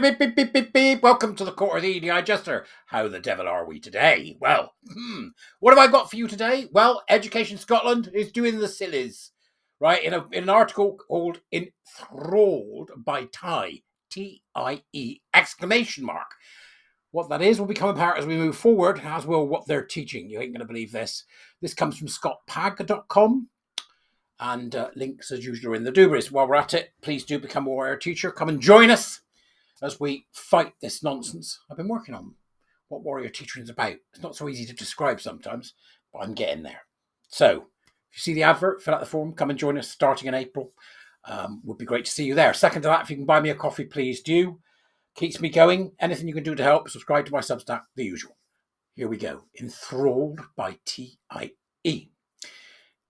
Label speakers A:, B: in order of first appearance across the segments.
A: Beep, beep, beep, beep, beep. Welcome to the court of the Edijester. How the devil are we today? Well, what have I got for you today? Well, Education Scotland is doing the sillies, right? In an article called Enthralled by Tie, T-I-E, exclamation mark. What that is will become apparent as we move forward, as will what they're teaching. You ain't going to believe this. This comes from scottpag.com. And links, as usual, are in the doobies. While we're at it, please do become a warrior teacher. Come and join us as we fight this nonsense. I've been working on what warrior teaching is about. It's not so easy to describe sometimes, but I'm getting there. So, if you see the advert, fill out the form, come and join us starting in April. Would be great to see you there. Second to that, if you can buy me a coffee, please do. Keeps me going. Anything you can do to help, subscribe to my Substack, the usual. Here we go. Enthralled by T-I-E.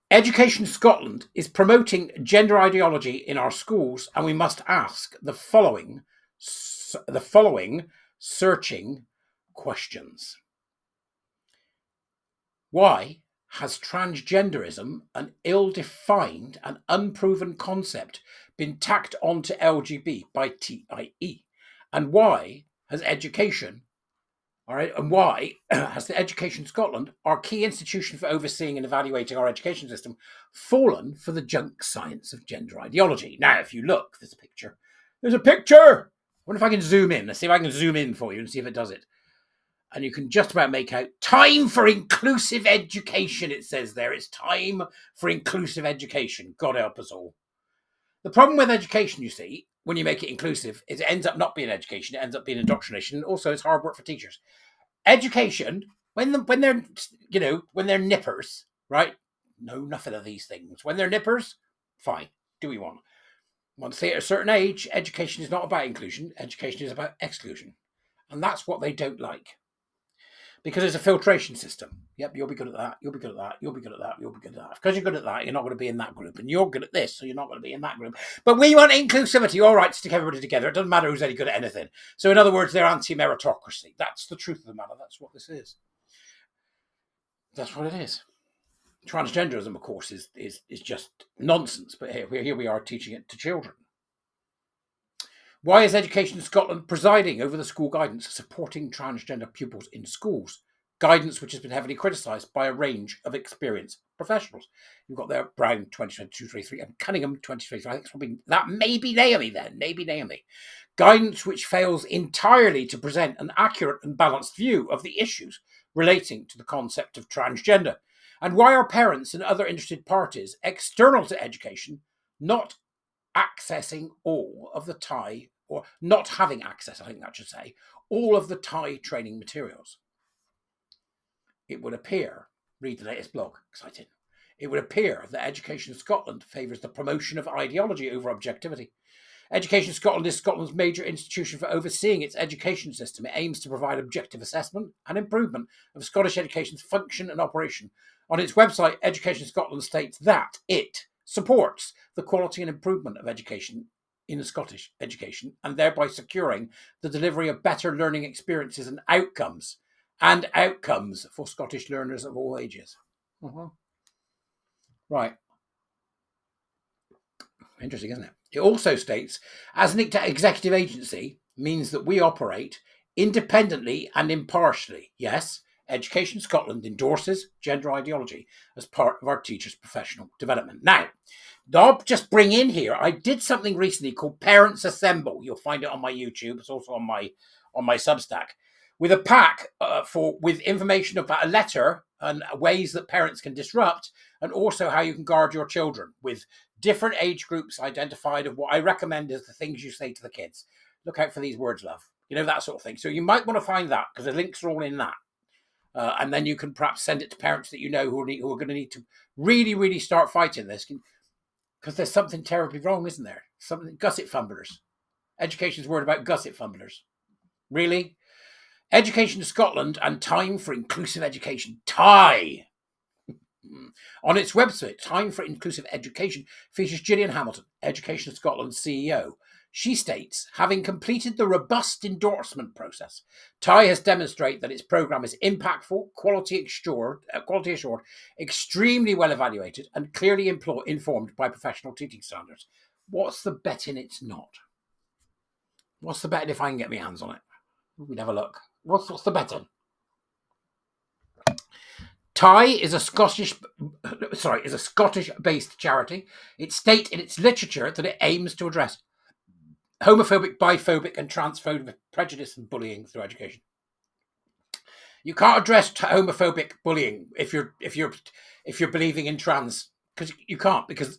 A: Education Scotland is promoting gender ideology in our schools, and we must ask the following searching questions. Why has transgenderism, an ill-defined and unproven concept, been tacked onto LGB by TIE? And why has education... All right, and why has the Education Scotland, our key institution for overseeing and evaluating our education system, fallen for the junk science of gender ideology? Now, if you look, there's a picture. There's a picture! I wonder if I can zoom in. Let's see if I can zoom in for you and see if it does it. And you can just about make out time for inclusive education, it says there. It's time for inclusive education. God help us all. The problem with education, you see, when you make it inclusive, is it ends up not being education. It ends up being indoctrination. And also, it's hard work for teachers. Education, when they're nippers, right? No, nothing of these things. When they're nippers, fine. Do what you want. Once they're at a certain age, education is not about inclusion. Education is about exclusion. And that's what they don't like. Because it's a filtration system. Yep, you'll be good at that. You'll be good at that. You'll be good at that. You'll be good at that. Because you're good at that, you're not going to be in that group. And you're good at this, so you're not going to be in that group. But we want inclusivity. All right, stick everybody together. It doesn't matter who's any good at anything. So in other words, they're anti-meritocracy. That's the truth of the matter. That's what this is. That's what it is. Transgenderism, of course, is just nonsense. But here we are teaching it to children. Why is Education Scotland presiding over the school guidance supporting transgender pupils in schools? Guidance which has been heavily criticised by a range of experienced professionals. You've got there Brown 2022-23 and Cunningham 2023. I think it's probably that may be Naomi then. Maybe Naomi. Guidance which fails entirely to present an accurate and balanced view of the issues relating to the concept of transgender. And why are parents and other interested parties external to education not accessing all of the TIE, or not having access, I think that should say, all of the TIE training materials? It would appear, read the latest blog, exciting. It would appear that Education Scotland favours the promotion of ideology over objectivity. Education Scotland is Scotland's major institution for overseeing its education system. It aims to provide objective assessment and improvement of Scottish education's function and operation. On its website, Education Scotland states that it supports the quality and improvement of education in Scottish education, and thereby securing the delivery of better learning experiences and outcomes for Scottish learners of all ages. Right. Interesting, isn't it? It also states, as an executive agency, means that we operate independently and impartially. Yes, Education Scotland endorses gender ideology as part of our teachers' professional development. Now, I'll just bring in here, I did something recently called Parents Assemble. You'll find it on my YouTube. It's also on my Substack, with a pack with information about a letter and ways that parents can disrupt, and also how you can guard your children, with different age groups identified of what I recommend is the things you say to the kids. Look out for these words, love. You know, that sort of thing. So you might want to find that, because the links are all in that. And then you can perhaps send it to parents that you know who are going to need to really, really start fighting this. Because there's something terribly wrong, isn't there? Something gusset fumblers. Education's worried about gusset fumblers. Really? Education Scotland and Time for Inclusive Education. TIE. On its website, Time for Inclusive Education features Gillian Hamilton, Education Scotland's CEO. She states, having completed the robust endorsement process, TIE has demonstrated that its programme is impactful, quality assured, extremely well evaluated, and clearly informed by professional teaching standards. What's the betting it's not? What's the betting if I can get my hands on it? We'd have a look. What's the betting? TIE is a Scottish-based charity. It states in its literature that it aims to address homophobic, biphobic, and transphobic prejudice and bullying through education. You can't address homophobic bullying if you're believing in trans, because you can't, because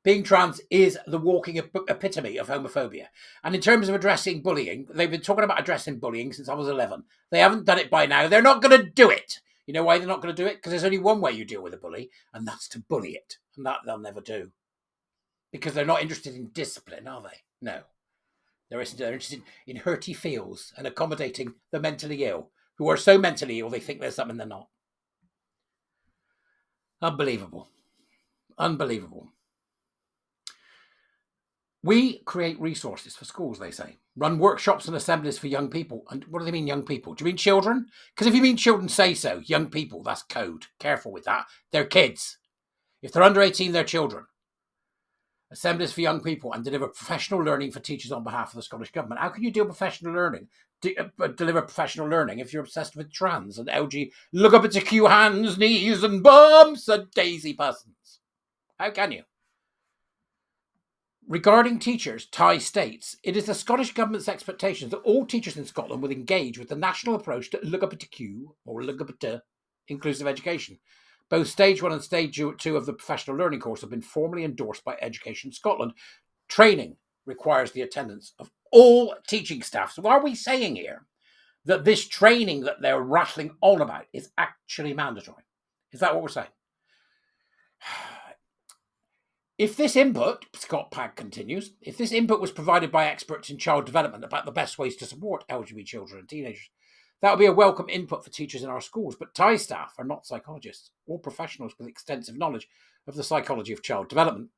A: being trans is the walking epitome of homophobia. And in terms of addressing bullying, they've been talking about addressing bullying since I was 11. They haven't done it by now. They're not going to do it. You know why they're not going to do it? Because there's only one way you deal with a bully, and that's to bully it. And that they'll never do. Because they're not interested in discipline, are they? No. They're interested in hurty feels and accommodating the mentally ill, who are so mentally ill they think there's something they're not. Unbelievable. Unbelievable. We create resources for schools, they say. Run workshops and assemblies for young people. And what do they mean, young people? Do you mean children? Because if you mean children, say so. Young people, that's code. Careful with that. They're kids. If they're under 18, they're children. Assemblies for young people and deliver professional learning for teachers on behalf of the Scottish Government. How can you do professional learning? Deliver professional learning if you're obsessed with trans and LG? Look up at your Q hands, knees, and bumps and daisy persons. How can you? Regarding teachers, TIE states, it is the Scottish Government's expectation that all teachers in Scotland will engage with the national approach to LGBTQ or LGBT inclusive education. Both Stage 1 and Stage 2 of the professional learning course have been formally endorsed by Education Scotland. Training requires the attendance of all teaching staff. So what are we saying here? That this training that they're rattling on about is actually mandatory. Is that what we're saying? If this input, Scott Pagg continues, if this input was provided by experts in child development about the best ways to support LGBT children and teenagers, that would be a welcome input for teachers in our schools. But TIE staff are not psychologists or professionals with extensive knowledge of the psychology of child development.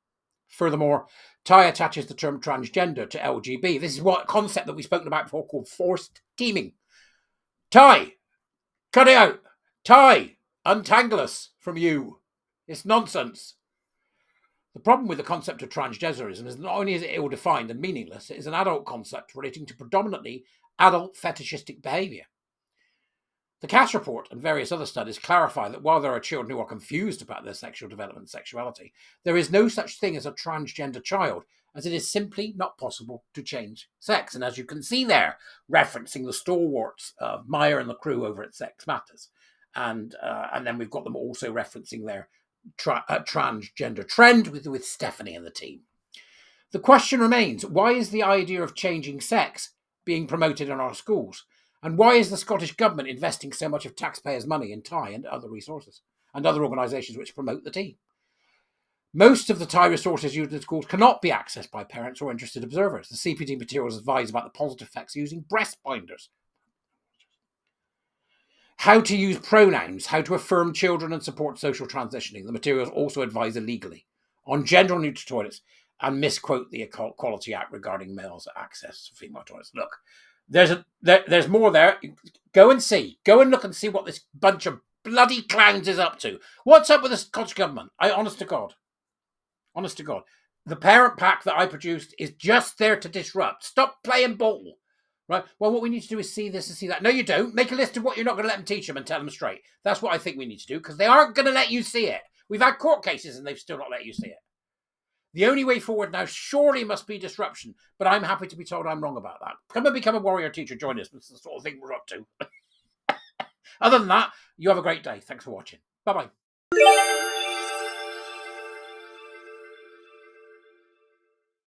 A: Furthermore, TIE attaches the term transgender to LGB. This is what concept that we've spoken about before called forced teaming. TIE, cut it out. TIE, untangle us from you. It's nonsense. The problem with the concept of transgenderism is not only is it ill-defined and meaningless, it is an adult concept relating to predominantly adult fetishistic behaviour. The Cass report and various other studies clarify that while there are children who are confused about their sexual development and sexuality, there is no such thing as a transgender child, as it is simply not possible to change sex. And as you can see there, referencing the stalwarts of Meyer and the crew over at Sex Matters. And then we've got them also referencing their transgender trend with Stephanie and the team. The question remains, why is the idea of changing sex being promoted in our schools? And why is the Scottish Government investing so much of taxpayers' money in TIE and other resources and other organisations which promote the team? Most of the TIE resources used in schools cannot be accessed by parents or interested observers. The CPD materials advise about the positive effects using breast binders, how to use pronouns, how to affirm children and support social transitioning. The materials also advise illegally on gender-neutral toilets and misquote the Equality Act regarding males' access to female toilets. Look, there's more there. Go and see. Go and look and see what this bunch of bloody clowns is up to. What's up with the Scottish Government? Honest to God. The parent pack that I produced is just there to disrupt. Stop playing ball. Right. Well, what we need to do is see this and see that. No, you don't. Make a list of what you're not going to let them teach them and tell them straight. That's what I think we need to do, because they aren't going to let you see it. We've had court cases and they've still not let you see it. The only way forward now surely must be disruption, but I'm happy to be told I'm wrong about that. Come and become a warrior teacher. Join us. That's the sort of thing we're up to. Other than that, you have a great day. Thanks for watching. Bye-bye.